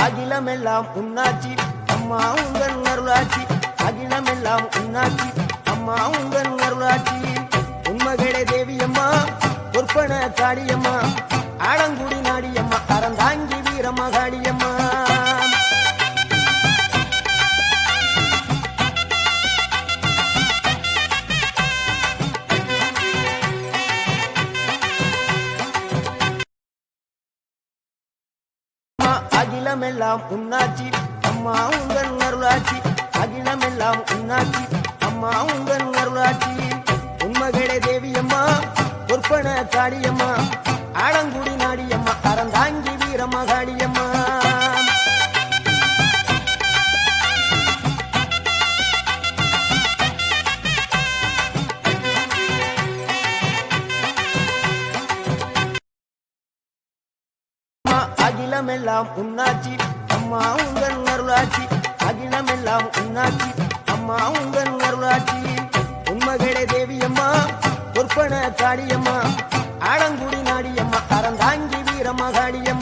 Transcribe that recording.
அகிலமெல்லாம் உன்னாட்சி அம்மா உங்கள் அருளாட்சி அகிலமெல்லாம் உன்னாட்சி அம்மா உங்கள் அருளாட்சி உண்மகளே தேவியம்மா பொற்பன காளியம்மா ஆலங்குடி நாடியம்மா அறந்தாங்கி வீரமகாளியம்மா அகிலமெல்லாம் உன்னாட்சி அம்மா உங்கள் அருளாட்சி அகிலமெல்லாம் உன்னாட்சி அம்மா உங்கள் அருளாட்சி உண்மகளே தேவியம்மா பொற்பன காளியம்மா ஆலங்குடி நாடியம்மா அறந்தாங்கி வீரமகாளியம்மா அகிலமெல்லாம் உன்னாட்சி அம்மா உங்கள் அருளாட்சி அகிலமெல்லாம் உன்னாட்சி அம்மா உங்கள் அருளாட்சி உண்மகளே தேவியம்மா பொற்பன காளியம்மா ஆலங்குடி நாடியம்மா அறந்தாங்கி வீரமகாளியம்மா